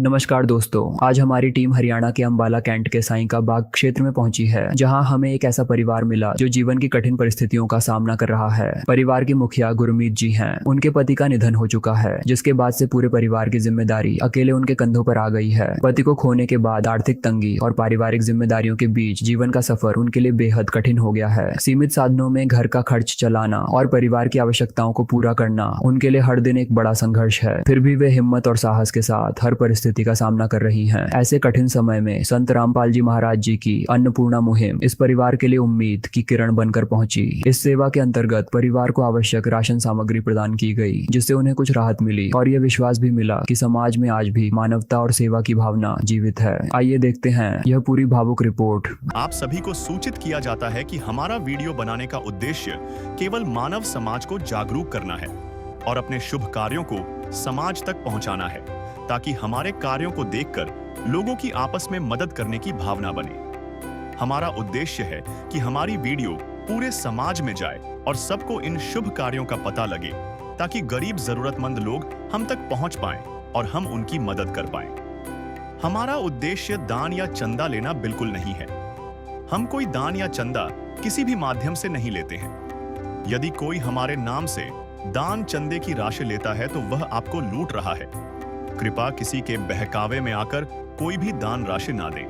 नमस्कार दोस्तों, आज हमारी टीम हरियाणा के अंबाला कैंट के साईं का बाग क्षेत्र में पहुंची है, जहां हमें एक ऐसा परिवार मिला जो जीवन की कठिन परिस्थितियों का सामना कर रहा है। परिवार के मुखिया गुरमीत जी हैं। उनके पति का निधन हो चुका है, जिसके बाद से पूरे परिवार की जिम्मेदारी अकेले उनके कंधों पर आ गई है। पति को खोने के बाद आर्थिक तंगी और पारिवारिक जिम्मेदारियों के बीच जीवन का सफर उनके लिए बेहद कठिन हो गया है। सीमित साधनों में घर का खर्च चलाना और परिवार की आवश्यकताओं को पूरा करना उनके लिए हर दिन एक बड़ा संघर्ष है। फिर भी वे हिम्मत और साहस के साथ हर परिस्थिति का सामना कर रही हैं। ऐसे कठिन समय में संत रामपाल जी महाराज जी की अन्नपूर्णा मुहिम इस परिवार के लिए उम्मीद की किरण बनकर पहुंची। इस सेवा के अंतर्गत परिवार को आवश्यक राशन सामग्री प्रदान की गई, जिससे उन्हें कुछ राहत मिली और यह विश्वास भी मिला कि समाज में आज भी मानवता और सेवा की भावना जीवित है। आइए देखते हैं यह पूरी भावुक रिपोर्ट। आप सभी को सूचित किया जाता है कि हमारा वीडियो बनाने का उद्देश्य केवल मानव समाज को जागरूक करना है और अपने शुभ कार्यों को समाज तक पहुंचाना है, ताकि हमारे कार्यों को देखकर लोगों की आपस में मदद करने की भावना बने। हमारा उद्देश्य है कि हमारी वीडियो पूरे समाज में जाए और सबको इन शुभ कार्यों का पता लगे, ताकि गरीब जरूरतमंद लोग हम तक पहुंच पाएं और हम उनकी मदद कर पाएं। हमारा उद्देश्य दान या चंदा लेना बिल्कुल नहीं है। हम कोई दान या चंदा किसी भी माध्यम से नहीं लेते हैं। यदि कोई हमारे नाम से दान चंदे की राशि लेता है तो वह आपको लूट रहा है। कृपया किसी के बहकावे में आकर कोई भी दान राशि ना दें।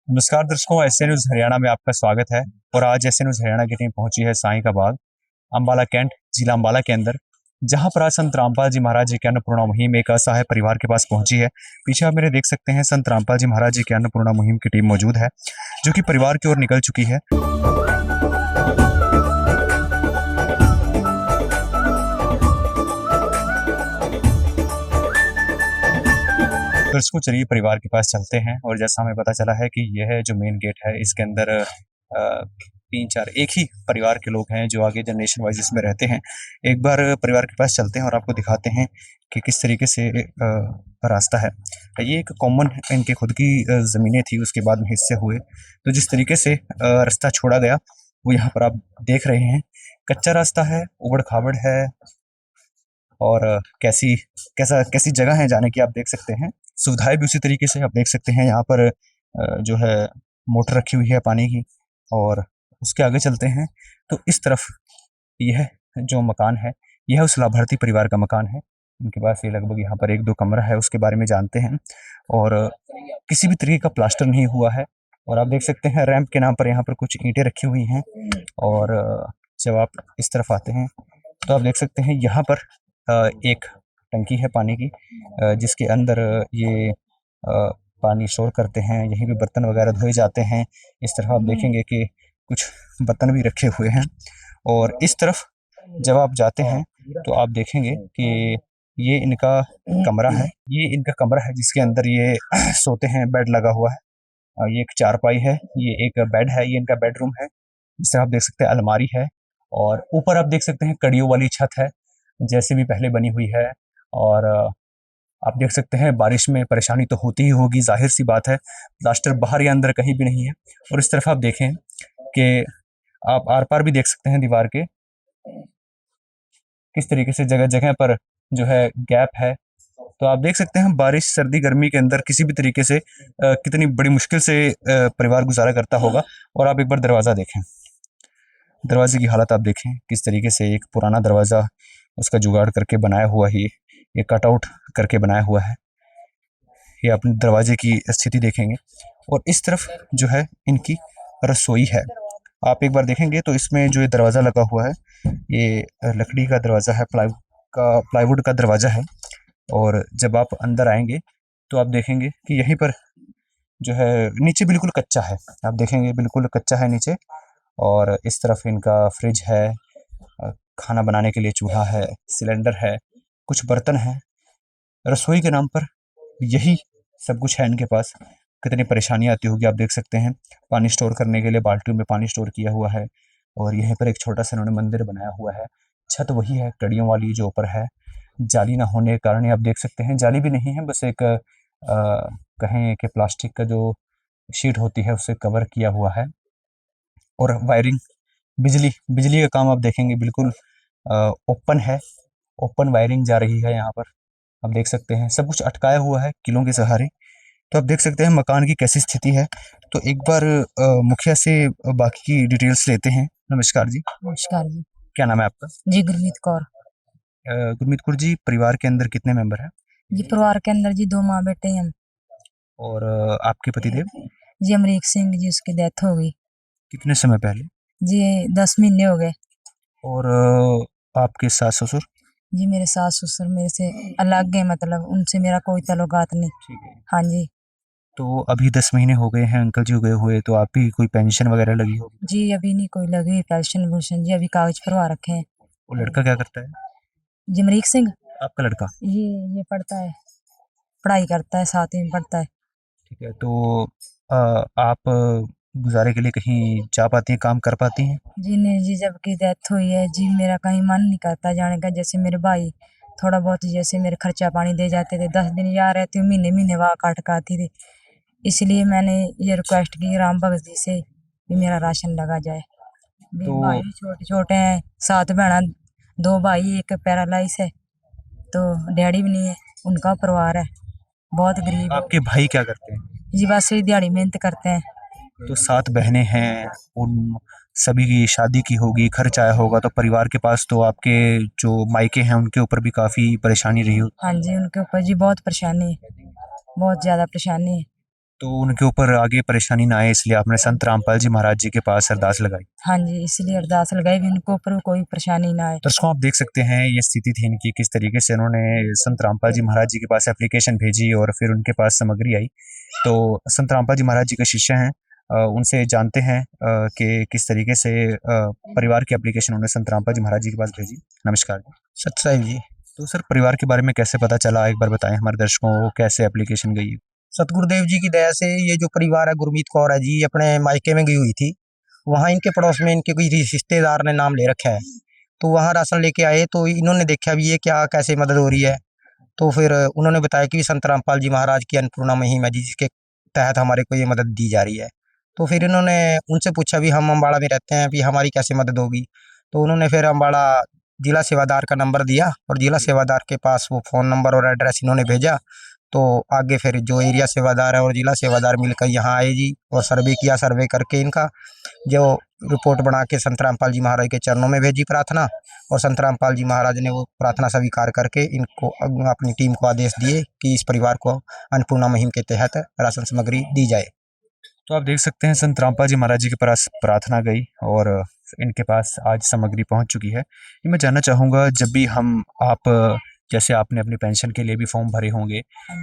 नमस्कार दर्शकों, एसए न्यूज हरियाणा में आपका स्वागत है। और आज एसए न्यूज हरियाणा की टीम पहुंची है साईं का बाग, अंबाला कैंट, जिला अंबाला के अंदर, जहां पर आज संत रामपाल जी महाराज जी की अन्नपूर्णा मुहिम एक असहाय परिवार के पास पहुंची है। पीछे आप मेरे देख सकते हैं संत रामपाल जी महाराज जी की अन्नपूर्णा मुहिम की टीम मौजूद है, जो कि परिवार की ओर निकल चुकी है। दर्शकों, चलिए परिवार के पास चलते हैं। और जैसा हमें पता चला है कि यह जो मेन गेट है, इसके अंदर 3-4 एक ही परिवार के लोग हैं जो आगे जनरेशन वाइज इसमें रहते हैं। एक बार परिवार के पास चलते हैं और आपको दिखाते हैं कि किस तरीके से रास्ता है। ये एक कॉमन इनके खुद की ज़मीनें थी, उसके बाद में हिस्से हुए, तो जिस तरीके से रास्ता छोड़ा गया वो यहाँ पर आप देख रहे हैं। कच्चा रास्ता है, उबड़ खाबड़ है, और कैसी जगह है जाने की आप देख सकते हैं। सुविधाएं भी उसी तरीके से आप देख सकते हैं। यहाँ पर जो है मोटर रखी हुई है पानी की। और उसके आगे चलते हैं तो इस तरफ यह जो मकान है, यह उस लाभार्थी परिवार का मकान है। इनके पास ये लगभग यहाँ पर 1-2 कमरा है, उसके बारे में जानते हैं। और किसी भी तरीके का प्लास्टर नहीं हुआ है। और आप देख सकते हैं रैंप के नाम पर यहाँ पर कुछ ईंटें रखी हुई हैं। और जब आप इस तरफ आते हैं तो आप देख सकते हैं यहाँ पर एक टंकी है पानी की, जिसके अंदर ये पानी स्टोर करते हैं। यहीं पे बर्तन वगैरह धोए जाते हैं। इस तरफ आप देखेंगे कि कुछ बर्तन भी रखे हुए हैं। और इस तरफ जब आप जाते हैं तो आप देखेंगे कि ये इनका कमरा है। ये इनका कमरा है जिसके अंदर ये सोते हैं, बेड लगा हुआ है। ये एक चारपाई है, ये एक बेड है, ये इनका बेडरूम है। इस तरफ आप देख सकते हैं अलमारी है। और ऊपर आप देख सकते हैं कड़ियों वाली छत है, जैसे भी पहले बनी हुई है। और आप देख सकते हैं बारिश में परेशानी तो होती ही होगी, जाहिर सी बात है। प्लास्टर बाहर या अंदर कहीं भी नहीं है। और इस तरफ आप देखें कि आप आर पार भी देख सकते हैं दीवार के, किस तरीके से जगह जगह पर जो है गैप है। तो आप देख सकते हैं बारिश, सर्दी, गर्मी के अंदर किसी भी तरीके से कितनी बड़ी मुश्किल से परिवार गुजारा करता होगा। और आप एक बार दरवाज़ा देखें, दरवाजे की हालत आप देखें, किस तरीके से एक पुराना दरवाज़ा उसका जुगाड़ करके बनाया हुआ ही, ये कटआउट करके बनाया हुआ है। ये अपने दरवाजे की स्थिति देखेंगे। और इस तरफ जो है इनकी रसोई है। आप एक बार देखेंगे तो इसमें जो ये दरवाज़ा लगा हुआ है, ये लकड़ी का दरवाज़ा है, प्लाईवुड का दरवाज़ा है। और जब आप अंदर आएंगे तो आप देखेंगे कि यहीं पर जो है नीचे बिल्कुल कच्चा है। आप देखेंगे बिल्कुल कच्चा है नीचे। और इस तरफ इनका फ्रिज है, खाना बनाने के लिए चूल्हा है, सिलेंडर है, कुछ बर्तन हैं। रसोई के नाम पर यही सब कुछ है इनके पास। कितनी परेशानियाँ आती होगी आप देख सकते हैं। पानी स्टोर करने के लिए बाल्टियों में पानी स्टोर किया हुआ है। और यहीं पर एक छोटा सा इन्होंने मंदिर बनाया हुआ है। छत वही है कड़ियों वाली जो ऊपर है। जाली ना होने के कारण आप देख सकते हैं, जाली भी नहीं है, बस एक कहें कि प्लास्टिक का जो शीट होती है उससे कवर किया हुआ है। और वायरिंग, बिजली का काम आप देखेंगे बिल्कुल ओपन है, ओपन वायरिंग जा रही है यहाँ पर। आप देख सकते हैं सब कुछ अटकाया हुआ है किलों के सहारे। तो आप देख सकते हैं मकान की कैसी स्थिति है। तो एक बार मुखिया से बाकी की डिटेल्स लेते हैं। नमस्कार जी, नमस्कार जी। क्या नाम है आपका? जी गुरमीत कौर। गुरमीत कौर जी, परिवार के अंदर कितने मेंबर हैं? जी परिवार के अंदर जी 2 माँ बेटे हैं हम। और आपके पतिदेव? जी अमरीक सिंह जी, उसकी डेथ हो गई कितने समय पहले? जी, 10 महीने हो गए। और आपके सास ससुर? जी मेरे सास ससुर मेरे से अलग है, मतलब उनसे मेरा कोई ताल्लुकात नहीं। ठीक है। हाँ जी। तो अभी 10 महीने हो गए हैं अंकल जी गए हुए, तो आप भी कोई पेंशन वगैरह लगी होगी? जी अभी नहीं कोई लगी पेंशन वुशन जी, अभी कागज भरवा रखे हैं। वो लड़का क्या करता है? जी अमरीक सिंह आपका लड़का? ये पढ़ता है, पढ़ाई करता है, 7वीं में पढ़ता है। ठीक है। तो आप गुजारे के लिए कहीं जा पाती हैं, काम कर पाती हैं? जी नहीं जी, जब की डेथ हुई है जी मेरा कहीं मन नहीं करता जाने का। जैसे मेरे भाई थोड़ा बहुत जैसे मेरे खर्चा पानी दे जाते थे, 10 दिन यहाँ रहती हूँ, महीने महीने वहाँ काट के आती थी। इसलिए मैंने ये रिक्वेस्ट की राम भगत जी से कि मेरा राशन लगा जाए। भी तो भाई छोटे छोटे हैं, 7 बहना, 2 भाई, एक पैरालाइज है, तो डैडी भी नहीं है, उनका परिवार है, बहुत गरीब है आपके भाई क्या करते हैं? जी। बस ये दिहाड़ी मेहनत करते हैं। तो 7 बहनें हैं, उन सभी की शादी की होगी, खर्च आया होगा, तो परिवार के पास तो आपके जो मायके हैं उनके ऊपर भी काफ़ी परेशानी रही हो। हाँ जी, उनके ऊपर जी बहुत परेशानी है, बहुत ज़्यादा परेशानी है। तो उनके ऊपर आगे परेशानी ना आए इसलिए आपने संत रामपाल जी महाराज जी के पास अरदास लगाई। हाँ जी, इसलिए अरदास लगाई भी उनके ऊपर कोई परेशानी ना आए। दर्शकों, आप देख सकते हैं ये स्थिति थी इनकी, किस तरीके से उन्होंने संत रामपाल जी महाराज जी के पास एप्लीकेशन भेजी और फिर उनके पास सामग्री आई। तो संत रामपाल जी महाराज जी के शिष्य हैं, उनसे जानते हैं कि किस तरीके से परिवार की एप्लीकेशन उन्होंने संत रामपाल जी महाराज जी के पास भेजी। नमस्कार जी। सतसाहिब जी। तो सर, परिवार के बारे में कैसे पता चला, एक बार बताएं हमारे दर्शकों को, कैसे एप्लीकेशन गई? सतगुरुदेव जी की दया से ये जो परिवार है, गुरमीत कौर है जी, अपने मायके में गई हुई थी। वहाँ इनके पड़ोस में इनके कोई रिश्तेदार ने नाम ले रखा है, तो वहाँ राशन लेके आए, तो इन्होंने देखा भी ये क्या कैसे मदद हो रही है। तो फिर उन्होंने बताया कि संत रामपाल जी महाराज की अन्नपूर्णा मुहिम है जी, जिसके तहत हमारे को ये मदद दी जा रही है। तो फिर इन्होंने उनसे पूछा भी हम अम्बाड़ा में रहते हैं, भी हमारी कैसे मदद होगी। तो उन्होंने फिर अम्बाड़ा जिला सेवादार का नंबर दिया और जिला सेवादार के पास वो फ़ोन नंबर और एड्रेस इन्होंने भेजा। तो आगे फिर जो एरिया सेवादार है और जिला सेवादार मिलकर यहाँ आए जी, और सर्वे किया। सर्वे करके इनका जो रिपोर्ट बना के संत रामपाल जी महाराज के चरणों में भेजी प्रार्थना, और संत रामपाल जी महाराज ने वो प्रार्थना स्वीकार करके इनको अपनी टीम को आदेश दिए कि इस परिवार को अन्नपूर्णा मुहिम के तहत राशन सामग्री दी जाए। तो आप देख सकते हैं संत रामपाल जी महाराज जी के पास प्रार्थना गई और इनके पास आज सामग्री पहुंच चुकी है। ये मैं जानना चाहूँगा, जब भी हम आप जैसे आपने अपनी पेंशन के लिए भी फॉर्म भरे होंगे,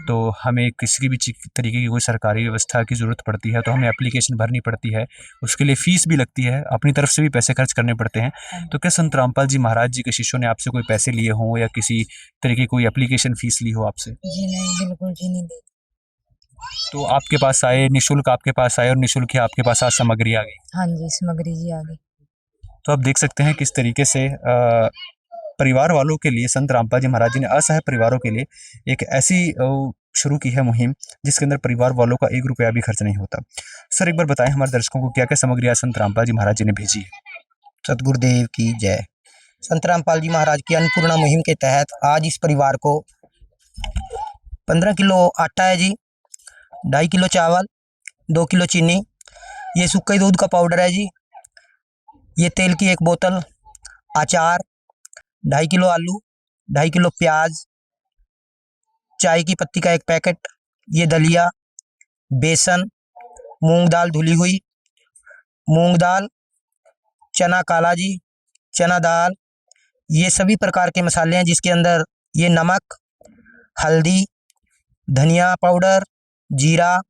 तो हमें किसी भी तरीके की कोई सरकारी व्यवस्था की ज़रूरत पड़ती है तो हमें एप्लीकेशन भरनी पड़ती है, उसके लिए फ़ीस भी लगती है, अपनी तरफ से भी पैसे खर्च करने पड़ते हैं। तो क्या संत रामपाल जी महाराज जी के शिष्यों ने आपसे कोई पैसे लिए हों या किसी तरीके की कोई एप्लीकेशन फ़ीस ली हो आपसे? जी नहीं, बिल्कुल जी नहीं दी। तो आपके पास आए, निःशुल्क आपके पास आए और निःशुल्क ही आपके पास आज सामग्री आ गई। हाँ जी, सामग्री जी आ गई। तो आप देख सकते हैं किस तरीके से परिवार वालों के लिए संत रामपाल जी महाराज जी ने असहाय परिवारों के लिए एक ऐसी शुरू की है मुहिम जिसके अंदर परिवार वालों का 1 रुपया भी खर्च नहीं होता। सर, एक बार बताएं हमारे दर्शकों को, क्या क्या सामग्री आज संत रामपाल जी महाराज जी ने भेजी है? सतगुरुदेव की जय। संत रामपाल जी महाराज की अन्नपूर्णा मुहिम के तहत आज इस परिवार को 15 किलो आटा है जी, 2.5 किलो चावल, 2 किलो चीनी, ये सूखे दूध का पाउडर है जी, ये तेल की 1 बोतल, अचार, 2.5 किलो आलू, 2.5 किलो प्याज, चाय की पत्ती का 1 पैकेट, ये दलिया, बेसन, मूंग दाल धुली हुई, मूंग दाल, चना काला जी, चना दाल, ये सभी प्रकार के मसाले हैं जिसके अंदर ये नमक, हल्दी, धनिया पाउडर, जीरा,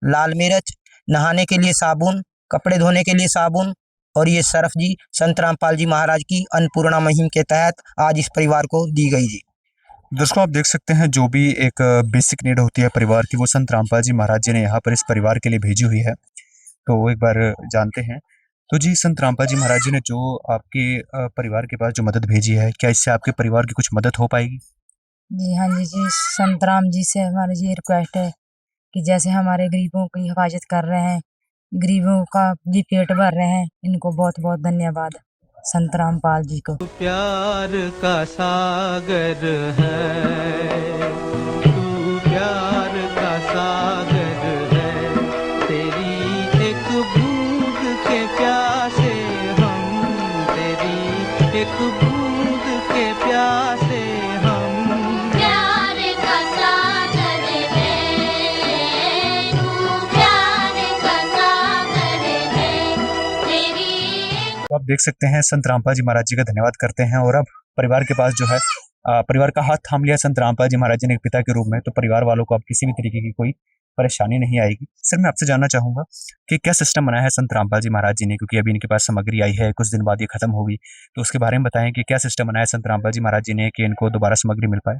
लाल मिर्च, नहाने के लिए साबुन, कपड़े धोने के लिए साबुन, और ये सर्फ जी संत रामपाल जी महाराज की अन्नपूर्णा मुहिम के तहत आज इस परिवार को दी गई जी। दोस्तों, आप देख सकते हैं जो भी एक बेसिक नीड होती है परिवार की, वो संत रामपाल जी महाराज जी ने यहाँ पर इस परिवार के लिए भेजी हुई है। तो एक बार जानते हैं। तो जी, संत रामपाल जी महाराज जी ने जो आपके परिवार के पास जो मदद भेजी है, क्या इससे आपके परिवार की कुछ मदद हो पाएगी? जी हाँ जी, संत राम जी से हमारी ये रिक्वेस्ट है कि जैसे हमारे गरीबों की हिफाजत कर रहे हैं, गरीबों का जी पेट भर रहे हैं, इनको बहुत बहुत धन्यवाद। संत रामपाल जी को। प्यार का सागर है, तू प्यार का सागर है, तेरी एक बूंद के प्यासे हम, तेरी एक बूंद के प्यासे हम। प्यार का सागर है, तू प्यार का सागर है, तेरी। तो आप देख सकते हैं संत रामपाल जी महाराज जी का धन्यवाद करते हैं। और अब परिवार के पास जो है परिवार का हाथ थाम लिया संत रामपाल जी महाराज जी ने एक पिता के रूप में, तो परिवार वालों को अब किसी भी तरीके की कोई परेशानी नहीं आएगी। सर मैं आपसे जानना चाहूंगा कि क्या सिस्टम बनाया है संत रामपाल जी महाराज जी ने, क्योंकि अभी इनके पास सामग्री आई है, कुछ दिन बाद ये खत्म होगी, तो उसके बारे में बताएं कि क्या सिस्टम बनाया है संत रामपाल जी महाराज जी ने कि इनको दोबारा सामग्री मिल पाए।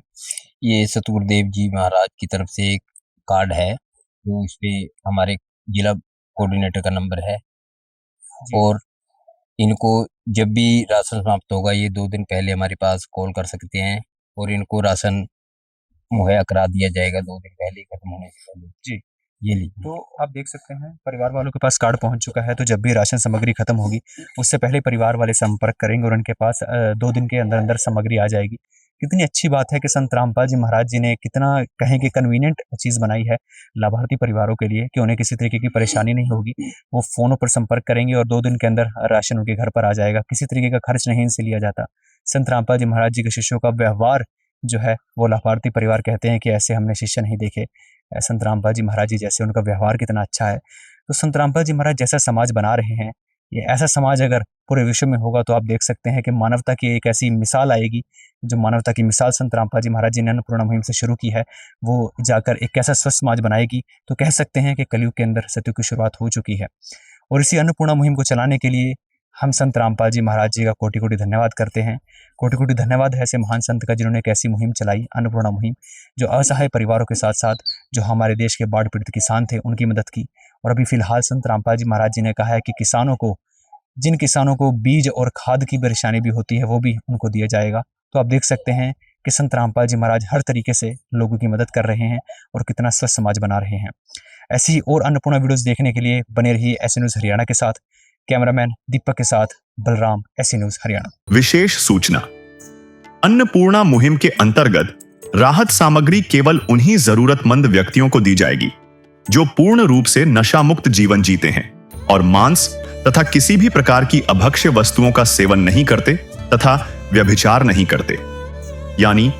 ये सतगुरुदेव जी महाराज की तरफ से एक कार्ड है, जो इस पे हमारे जिला कोऑर्डिनेटर का नंबर है। और इनको जब भी राशन समाप्त होगा, ये 2 दिन पहले हमारे पास कॉल कर सकते हैं और इनको राशन मुहैया करा दिया जाएगा 2 दिन पहले खत्म होने से पहले। जी ये लीजिए। तो आप देख सकते हैं परिवार वालों के पास कार्ड पहुंच चुका है, तो जब भी राशन सामग्री खत्म होगी उससे पहले परिवार वाले संपर्क करेंगे और उनके पास 2 दिन के अंदर अंदर सामग्री आ जाएगी। कितनी अच्छी बात है कि संत रामपाल जी महाराज जी ने कितना कहें कि कन्वीनियंट चीज़ बनाई है लाभार्थी परिवारों के लिए कि उन्हें किसी तरीके की परेशानी नहीं होगी। वो फ़ोनों पर संपर्क करेंगे और 2 दिन के अंदर राशन उनके घर पर आ जाएगा। किसी तरीके का खर्च नहीं इनसे लिया जाता। संत रामपाल जी महाराज जी के शिष्यों का व्यवहार जो है वो लाभार्थी परिवार कहते हैं कि ऐसे हमने शिष्य नहीं देखे। संत रामपाल जी महाराज जी जैसे, उनका व्यवहार कितना अच्छा है। तो संत रामपाल जी महाराज जैसा समाज बना रहे हैं, ये ऐसा समाज अगर पूरे विश्व में होगा तो आप देख सकते हैं कि मानवता की एक ऐसी मिसाल आएगी। जो मानवता की मिसाल संत रामपाल जी महाराज जी ने अन्नपूर्णा मुहिम से शुरू की है, वो जाकर एक ऐसा स्वस्थ समाज बनाएगी। तो कह सकते हैं कि कलयुग के अंदर सतयुग की शुरुआत हो चुकी है। और इसी अन्नपूर्णा मुहिम को चलाने के लिए हम संत रामपाल जी महाराज जी का कोटि कोटि धन्यवाद करते हैं। कोटि कोटि धन्यवाद है ऐसे महान संत का जिन्होंने एक ऐसी मुहिम चलाई, अन्नपूर्णा मुहिम, जो असहाय परिवारों के साथ साथ जो हमारे देश के बाढ़ पीड़ित किसान थे उनकी मदद की। और अभी फिलहाल संत रामपाल जी महाराज जी ने कहा है कि किसानों को, जिन किसानों को बीज और खाद की परेशानी भी होती है, वो भी उनको दिया जाएगा। तो आप देख सकते हैं कि संत रामपाल जी महाराज हर तरीके से लोगों की मदद कर रहे हैं और कितना स्वस्थ समाज बना रहे हैं। ऐसी और अन्नपूर्णा वीडियोस देखने के लिए बने रहिए ऐसे न्यूज़ हरियाणा के साथ। कैमरामैन दीपक के साथ बलराम, ऐसे न्यूज़ हरियाणा। विशेष सूचना, अन्नपूर्णा मुहिम के अंतर्गत राहत सामग्री केवल उन्हीं जरूरतमंद व्यक्तियों को दी जाएगी जो पूर्ण रूप से नशा मुक्त जीवन जीते हैं और मांस तथा किसी भी प्रकार की अभक्ष्य वस्तुओं का सेवन नहीं करते तथा व्यभिचार नहीं करते, यानी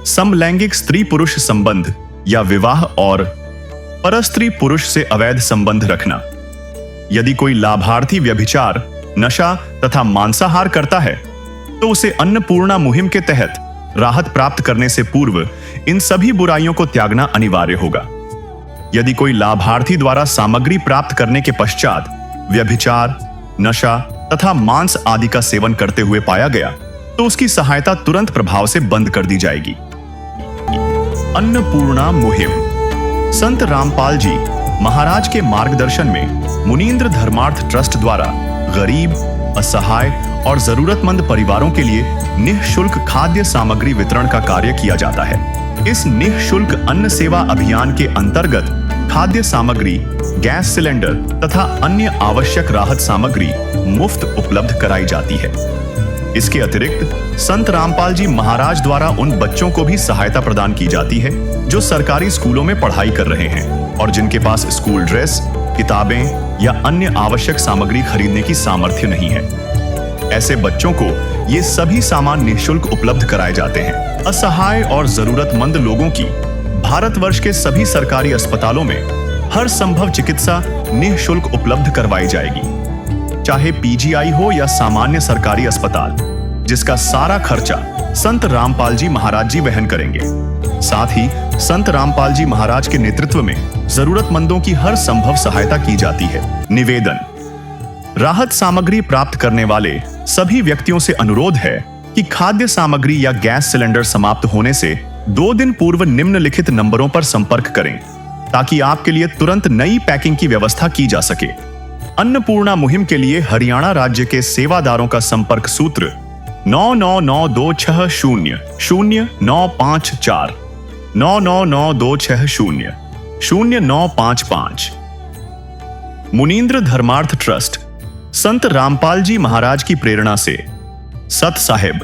समलैंगिक स्त्री पुरुष संबंध या विवाह और परस्त्री पुरुष से अवैध संबंध रखना। यदि कोई लाभार्थी व्यभिचार, नशा तथा मांसाहार करता है तो उसे अन्नपूर्णा मुहिम के तहत राहत प्राप्त करने से पूर्व इन सभी बुराइयों को त्यागना अनिवार्य होगा। यदि कोई लाभार्थी द्वारा सामग्री प्राप्त करने के पश्चात व्यभिचार, नशा तथा मांस आदि का सेवन करते हुए पाया गया तो उसकी सहायता तुरंत प्रभाव से बंद कर दी जाएगी। अन्नपूर्णा मुहिम संत रामपाल जी महाराज के मार्गदर्शन में मुनींद्र धर्मार्थ ट्रस्ट द्वारा गरीब, असहाय और जरूरतमंद परिवारों के लिए निःशुल्क खाद्य सामग्री वितरण का कार्य किया जाता है। इस निःशुल्क अन्न सेवा अभियान के अंतर्गत खाद्य सामग्री, गैस सिलेंडर तथा अन्य आवश्यक राहत सामग्री मुफ्त उपलब्ध कराई जाती है। इसके अतिरिक्त संत रामपाल जी महाराज द्वारा उन बच्चों को भी सहायता प्रदान की जाती है जो सरकारी स्कूलों में पढ़ाई कर रहे हैं और जिनके पास स्कूल ड्रेस, किताबें या अन्य आवश्यक सामग्री खरीदने की सामर्थ्य नहीं है। ऐसे बच्चों को ये सभी सामान निःशुल्क उपलब्ध कराए जाते हैं। असहाय और जरूरतमंद लोगों की भारतवर्ष के सभी सरकारी अस्पतालों में हर संभव चिकित्सा निःशुल्क उपलब्ध करवाई जाएगी, चाहे पीजीआई हो या सामान्य सरकारी अस्पताल, जिसका सारा खर्चा संत रामपाल जी महाराज जी वहन करेंगे। साथ ही संत रामपाल जी महाराज के नेतृत्व में जरूरतमंदों की हर संभव सहायता की जाती है। निवेदन, राहत सामग्री प्राप्त करने वाले सभी व्यक्तियों से अनुरोध है कि खाद्य सामग्री या गैस सिलेंडर समाप्त होने से 2 दिन पूर्व निम्नलिखित नंबरों पर संपर्क करें ताकि आपके लिए तुरंत नई पैकिंग की व्यवस्था की जा सके। अन्नपूर्णा मुहिम के लिए हरियाणा राज्य के सेवादारों का संपर्क सूत्र 9992600954 9992600955। मुनींद्र धर्मार्थ ट्रस्ट संत रामपाल जी महाराज की प्रेरणा से सत साहिब